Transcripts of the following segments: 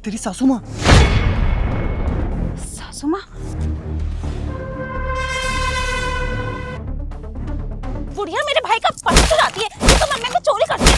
तेरी सासू माँ। सासू माँ? बुढ़िया मेरे भाई का पर्स चुराती है, ये तो मम्मी को चोरी करती है।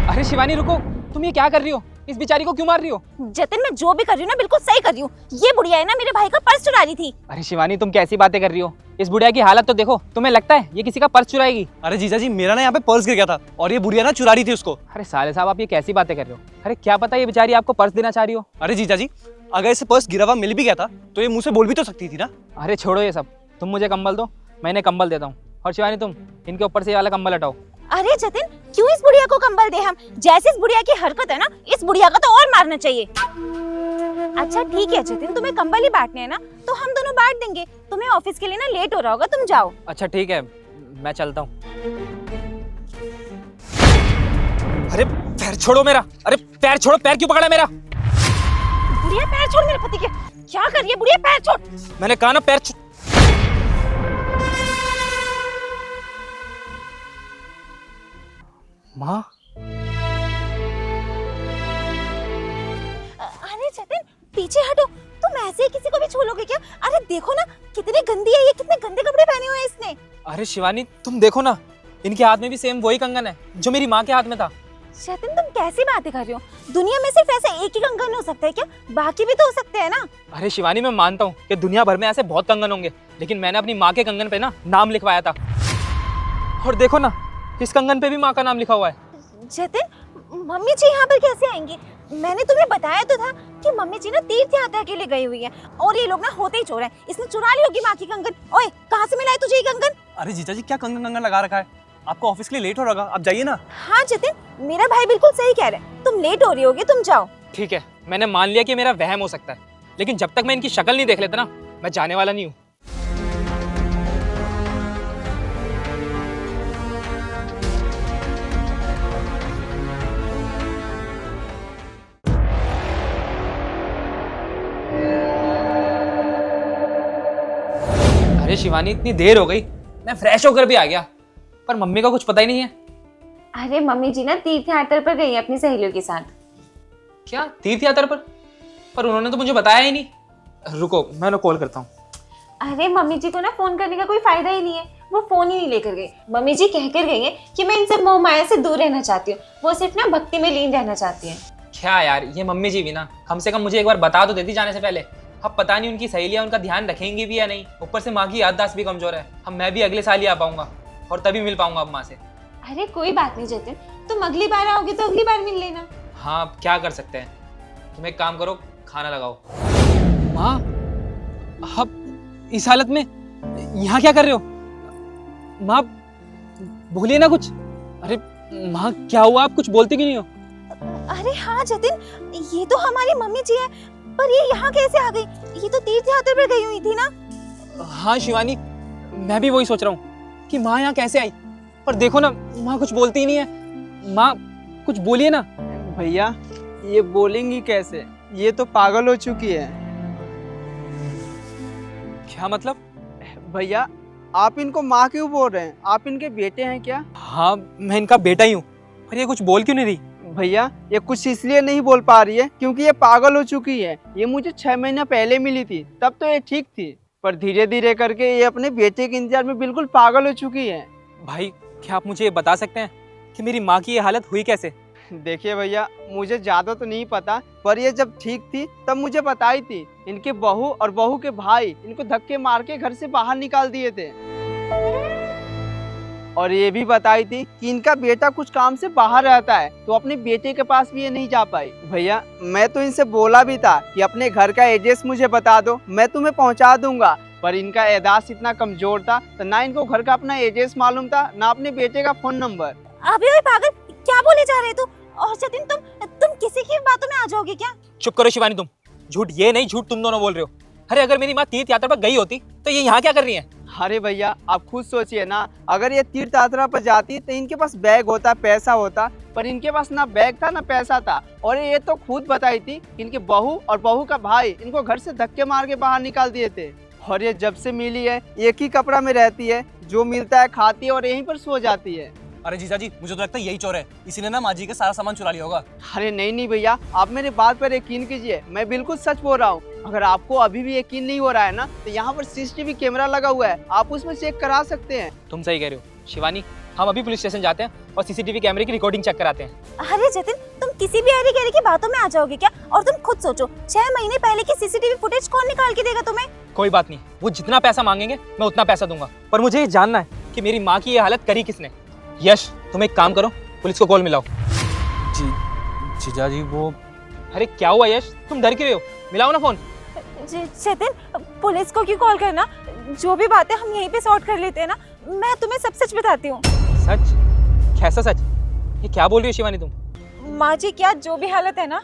अरे शिवानी रुको, तुम ये क्या कर रही हो? इस बेचारी को क्यों मार रही हो? जतिन मैं जो भी कर रही हूँ ना बिल्कुल सही कर रही हूँ। ये बुढ़िया है ना मेरे भाई का पर्स चुरा रही थी। अरे शिवानी तुम कैसी बातें कर रही हो? इस बुढ़िया की हालत तो देखो, तुम्हें लगता है ये किसी का पर्स चुराएगी? अरे जीजा जी, मेरा ना यहाँ पे पर्स गिर गया था और ये बुढ़िया ना चुरा रही थी उसको। अरे साले साहब आप ये कैसी बातें कर रहे हो? अरे क्या पता ये बेचारी आपको पर्स देना चाह रही हो। अरे जीजा जी, अगर इसे पर्स गिरा हुआ मिल भी गया था तो ये मुंह से बोल भी तो सकती थी ना। अरे छोड़ो ये सब, तुम मुझे कंबल दो, मैंने कंबल देता हूँ। और शिवानी तुम इनके ऊपर से ये वाला कंबल हटाओ। अरे जतिन क्यों इस बुढ़िया को कंबल दे हम? जैसे इस बुढ़िया की हरकत है ना, इस बुढ़िया का तो और मारना चाहिए। अच्छा ठीक है जतिन, तुम्हें कंबल ही बांटने हैं ना, तो हम दोनों बांट देंगे। तुम्हें ऑफिस के लिए ना लेट हो रहा होगा, तुम जाओ। अच्छा ठीक है, मैं चलता हूँ। अरे पैर छोड़ो मेरा, अरे पैर छोड़ो, पैर क्यों पकड़ा मेरा? बुढ़िया पैर छोड़ मेरे पति के। क्या कर रही है बुढ़िया? पैर छोड़। मैंने कहा ना पैर छोड़। माँ? अरे जतिन पीछे हटो, तुम ऐसे ही किसी को भी छू लोगे क्या? अरे देखो ना कितनी गंदी है ये, कितने गंदे कपड़े पहने हुए हैं इसने। अरे शिवानी तुम देखो ना, इनके हाथ में भी सेम वही कंगन है जो मेरी माँ के हाथ में था। जतिन तुम कैसी बातें कर रहे हो? दुनिया में सिर्फ ऐसा एक ही कंगन हो सकता है क्या? बाकी भी तो हो सकते हैं ना। अरे शिवानी मैं मानता हूँ कि दुनिया भर में ऐसे बहुत कंगन होंगे, लेकिन मैंने अपनी माँ के कंगन पे ना नाम लिखवाया था। और देखो ना इस कंगन पे भी माँ का नाम लिखा हुआ है। जतिन मम्मी जी यहाँ पर कैसे आएंगी? मैंने तुम्हें बताया तो था कि मम्मी जी ना तीर्थ यात्रा के लिए गई हुई है और ये लोग ना होते ही चोर हैं। इसने चुरा ली होगी माँ की कंगन। ओए कहाँ से मिला है तुझे ये कंगन? अरे जीजा जी, क्या कंगन कंगन लगा रखा है? आपको ऑफिस के लिए लेट हो रहा होगा, आप जाइए ना। हाँ जतिन मेरा भाई बिल्कुल सही कह रहा है, तुम लेट हो रही होगी, तुम जाओ। ठीक है, मैंने मान लिया कि मेरा वहम हो सकता है, लेकिन जब तक मैं इनकी शक्ल नहीं देख लेता ना, मैं जाने वाला नहीं हूँ। अरे शिवानी इतनी देर हो गई, मैं फ्रेश होकर भी आ गया, पर मम्मी का कुछ पता ही नहीं है। अरे मम्मी जी ना तीर्थ यात्रा पर गई है अपनी सहेलियों के साथ। क्या तीर्थ यात्रा पर उन्होंने तो मुझे बताया ही नहीं। रुको मैं उन्हें कॉल करता हूँ। अरे मम्मी जी को ना फोन करने का कोई फायदा ही नहीं है, वो फोन ही नहीं लेकर गए। मम्मी जी कहकर गई है कि मैं इनसे मोह माया से दूर रहना चाहती हूँ, वो सिर्फ ना भक्ति में लीन रहना चाहती है। क्या यार, ये मम्मी जी भी ना कम से कम मुझे एक बार बता तो देती जाने से पहले। अब पता नहीं उनकी सहेलियां उनका ध्यान रखेंगी भी या नहीं। ऊपर से माँ की याददाश्त भी कमजोर है। अब मैं भी अगले साल ही आ पाऊंगा और तभी मिल पाऊंगा अब माँ से। अरे कोई बात नहीं जतिन, तुम अगली बार आओगे तो अगली बार मिल लेना। हाँ अब क्या कर सकते हैं। तुम एक काम करो, खाना लगाओ। माँ अब इस हालत में यहाँ क्या कर रहे हो? माँ बोलिए ना कुछ। अरे माँ क्या हुआ, आप कुछ बोलते क्यों नहीं हो? अरे हाँ जतिन, ये तो हमारी मम्मी जी है, पर ये यहाँ कैसे आ गई? ये तो तीर्थ यात्रा पर गई हुई थी ना। हाँ शिवानी, मैं भी वही सोच रहा हूँ कि माँ यहाँ कैसे आई। पर देखो ना माँ कुछ बोलती ही नहीं है। माँ कुछ बोलिए ना। भैया ये बोलेंगी कैसे? ये तो पागल हो चुकी है। क्या मतलब? भैया आप इनको माँ क्यों बोल रहे हैं? आप इनके बेटे हैं क्या? हाँ मैं इनका बेटा ही हूँ, पर ये कुछ बोल क्यों नहीं रही? भैया ये कुछ इसलिए नहीं बोल पा रही है क्योंकि ये पागल हो चुकी है। ये मुझे 6 महीना पहले मिली थी, तब तो ये ठीक थी, पर धीरे धीरे करके ये अपने बेटे के इंतजार में बिल्कुल पागल हो चुकी है। भाई क्या आप मुझे ये बता सकते हैं कि मेरी माँ की ये हालत हुई कैसे? देखिए भैया मुझे ज़्यादा तो नहीं पता, पर ये जब ठीक थी तब मुझे बताई थी। इनके बहू और बहू के भाई इनको धक्के मार के घर से बाहर निकाल दिए थे, और ये भी बताई थी कि इनका बेटा कुछ काम से बाहर रहता है, तो अपने बेटे के पास भी ये नहीं जा पाई। भैया मैं तो इनसे बोला भी था कि अपने घर का एड्रेस मुझे बता दो, मैं तुम्हें पहुंचा दूंगा, पर इनका याददाश्त इतना कमजोर था तो ना इनको घर का अपना एड्रेस मालूम था, ना अपने बेटे का फोन नंबर। अबे ओए पागल, क्या बोले जा रहे तू? और जतिन तुम किसी की बातों में आ जाओगे क्या? चुप करो शिवानी, तुम झूठ ये नहीं, झूठ तुम दोनों बोल रहे हो। अरे अगर मेरी माँ तीर्थ यात्रा पर गई होती तो ये यहाँ क्या कर रही है? अरे भैया आप खुद सोचिए ना, अगर ये तीर्थ यात्रा पर जाती तो इनके पास बैग होता, पैसा होता, पर इनके पास ना बैग था ना पैसा था। और ये तो खुद बताई थी इनके बहू और बहू का भाई इनको घर से धक्के मार के बाहर निकाल दिए थे। और ये जब से मिली है एक ही कपड़ा में रहती है, जो मिलता है खाती है और यहीं पर सो जाती है। अरे जीजा जी, मुझे तो लगता है यही चोर है, इसी ने ना माँ जी का सारा सामान चुरा लिया होगा। अरे नहीं भैया, आप मेरे बात पर यकीन कीजिए, मैं बिल्कुल सच बोल रहा हूँ। अगर आपको अभी भी यकीन नहीं हो रहा है ना, तो यहाँ पर सीसीटीवी कैमरा लगा हुआ है, आप उसमें चेक करा सकते हैं। तुम सही कह रहे हो शिवानी, हम अभी पुलिस स्टेशन जाते हैं और सीसीटीवी कैमरे की रिकॉर्डिंग चेक कराते हैं। अरे जतिन, तुम किसी भी अरे गहरे की बातों में आ जाओगे क्या? और तुम खुद सोचो, 6 महीने पहले की सीसीटीवी फुटेज कौन निकाल के देगा तुम्हें? कोई बात नहीं, वो जितना पैसा मांगेंगे मैं उतना पैसा दूंगा, पर मुझे ये जानना है कि मेरी माँ की ये हालत करी किसने। यश, तुम एक काम करो, पुलिस को कॉल मिलाओ। जीजा जी वो अरे क्या हुआ यश, तुम डर क्यों रहे हो? मिलाओ ना फोन। जतिन, पुलिस को क्यों कॉल करना? जो भी बातें हम यहीं पे सॉर्ट कर लेते हैं ना। मैं तुम्हें सब सच बताती हूँ। सच? कैसा सच? ये क्या बोल रही हो शिवानी तुम? माँ जी क्या जो भी हालत है ना,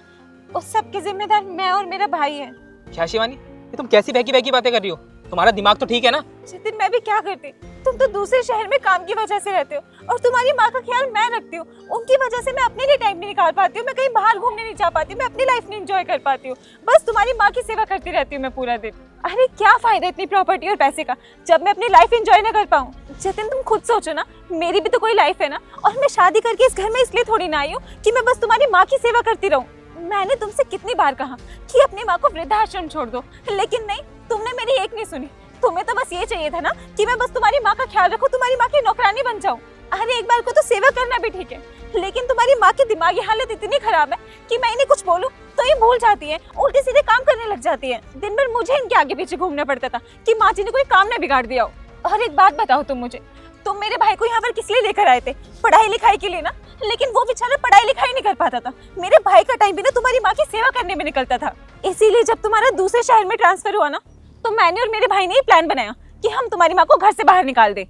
उस सब के जिम्मेदार मैं और मेरा भाई है। क्या शिवानी, ये तुम कैसी बहकी बहकी बातें कर रही हो? तुम्हारा दिमाग तो ठीक है ना? जितिन, मैं भी क्या करती, तुम तो दूसरे शहर में काम की वजह से रहते हो और तुम्हारी माँ का ख्याल मैं रखती हूँ। उनकी वजह से मैं अपने लिए टाइम नहीं निकाल पाती हूँ, मैं कहीं बाहर घूमने नहीं जा पाती, मैं अपनी लाइफ नहीं एंजॉय कर पाती हूँ। बस तुम्हारी माँ की सेवा करती रहती हूँ मैं पूरा दिन। अरे क्या फायदा इतनी प्रॉपर्टी और पैसे का जब मैं अपनी लाइफ एंजॉय ना कर पाऊँ। जितिन, तुम खुद सोचो ना, मेरी भी तो कोई लाइफ है ना, और मैं शादी करके इस घर में इसलिए थोड़ी ना आई हूँ कि मैं बस तुम्हारी माँ की सेवा करती रहूँ। मैंने तुमसे कितनी बार कहा कि अपनी माँ को वृद्धाश्रम छोड़ दो, लेकिन नहीं, तुमने मेरी एक नहीं सुनी। तुम्हें तो बस ये चाहिए था ना कि मैं बस तुम्हारी माँ का ख्याल रखूं, तुम्हारी माँ की नौकरानी बन जाऊं। अरे एक बार को तो सेवा करना भी ठीक है, लेकिन तुम्हारी माँ की दिमागी हालत इतनी खराब है कि मैं इन्हें कुछ बोलूं तो ये भूल जाती है, उल्टे सीधे काम करने लग जाती है। दिन भर मुझे इनके आगे पीछे घूमना पड़ता था कि माँ जी ने कोई काम न बिगाड़ दिया हो। और एक बात बताओ तुम मुझे, तुम मेरे भाई को यहाँ पर किस लिए लेकर आए थे? पढ़ाई लिखाई के लिए ना, लेकिन वो बेचारा पढ़ाई लिखाई नहीं कर पाता था। मेरे भाई का टाइम भी ना तुम्हारी माँ की सेवा करने में निकलता था। इसीलिए जब तुम्हारा दूसरे शहर में ट्रांसफर हुआ ना, तो मैंने और मेरे भाई ने ये प्लान बनाया कि हम तुम्हारी माँ को घर से बाहर निकाल दें।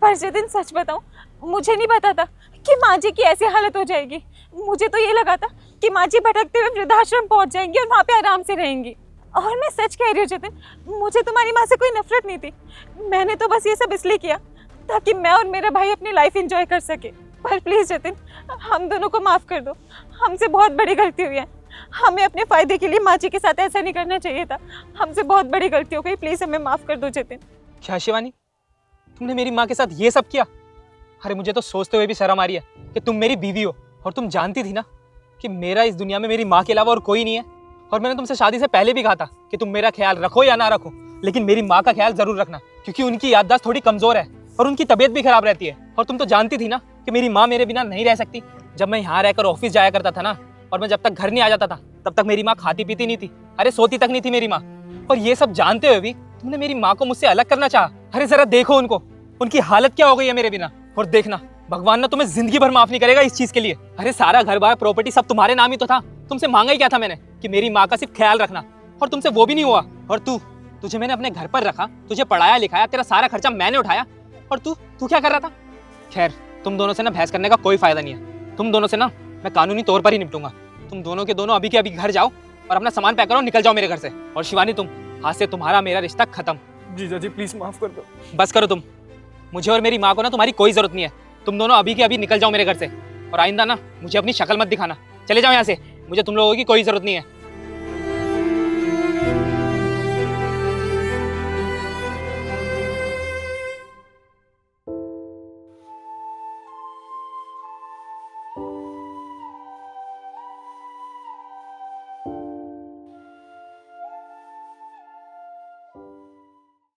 पर जितिन, सच बताऊं, मुझे नहीं पता था कि माँ जी की ऐसी हालत हो जाएगी। मुझे तो ये लगा था कि माँ जी भटकते हुए वृद्धाश्रम पहुंच जाएंगी और वहाँ पे आराम से रहेंगी। और मैं सच कह रही हूँ जितिन, मुझे तुम्हारी माँ से कोई नफरत नहीं थी। मैंने तो बस ये सब इसलिए किया ताकि मैं और मेरा भाई अपनी लाइफ एंजॉय कर सके। पर प्लीज जितिन, हम दोनों को माफ कर दो, हमसे बहुत बड़ी गलती हुई है। हमें अपने फायदे के लिए माँ जी के साथ ऐसा नहीं करना चाहिए था। हमसे बहुत बड़ी गलती हो गई, प्लीज हमें माफ कर दो जितिन। क्या शिवानी, तुमने मेरी माँ के साथ ये सब किया? अरे मुझे तो सोचते हुए भी शर्म आ रही है कि तुम मेरी बीवी हो, और तुम जानती थी ना कि मेरा इस दुनिया में मेरी माँ के अलावा और कोई नहीं है। और मैंने तुमसे शादी से पहले भी कहा था कि तुम मेरा ख्याल रखो या ना रखो, लेकिन मेरी माँ का ख्याल जरूर रखना, क्योंकि उनकी याददाश्त थोड़ी कमजोर है और उनकी तबीयत भी खराब रहती है। और तुम तो जानती थी ना कि मेरी माँ मेरे बिना नहीं रह सकती। जब मैं यहाँ रहकर ऑफिस जाया करता था ना, और मैं जब तक घर नहीं आ जाता था, तब तक मेरी माँ खाती पीती नहीं थी, अरे सोती तक नहीं थी मेरी माँ। और ये सब जानते हुए भी तुमने मेरी माँ को मुझसे अलग करना चाहा। अरे जरा देखो उनको, उनकी हालत क्या हो गई है मेरे बिना। और देखना, भगवान ना तुम्हें जिंदगी भर माफ नहीं करेगा इस चीज के लिए। अरे सारा घर बार प्रॉपर्टी सब तुम्हारे नाम ही तो था। तुमसे मांगा ही क्या था मैंने कि मेरी माँ का सिर्फ ख्याल रखना, और तुमसे वो भी नहीं हुआ। और तुझे मैंने अपने घर पर रखा, तुझे पढ़ाया लिखाया, तेरा सारा खर्चा मैंने उठाया, और तू क्या कर रहा था? खैर, तुम दोनों से ना बहस करने का कोई फायदा नहीं है। तुम दोनों से ना मैं कानूनी तौर पर ही निपटूंगा। तुम दोनों के दोनों अभी के अभी घर जाओ और अपना सामान पैक करो, निकल जाओ मेरे घर से। और शिवानी, तुम आज से तुम्हारा मेरा रिश्ता खत्म। जीजा जी प्लीज माफ कर दो। बस करो तुम, मुझे और मेरी माँ को ना तुम्हारी कोई जरूरत नहीं है। तुम दोनों अभी के अभी निकल जाओ मेरे घर से, और आइंदा ना मुझे अपनी शक्ल मत दिखाना। चले जाओ यहाँ से, मुझे तुम लोगों की कोई जरूरत नहीं है।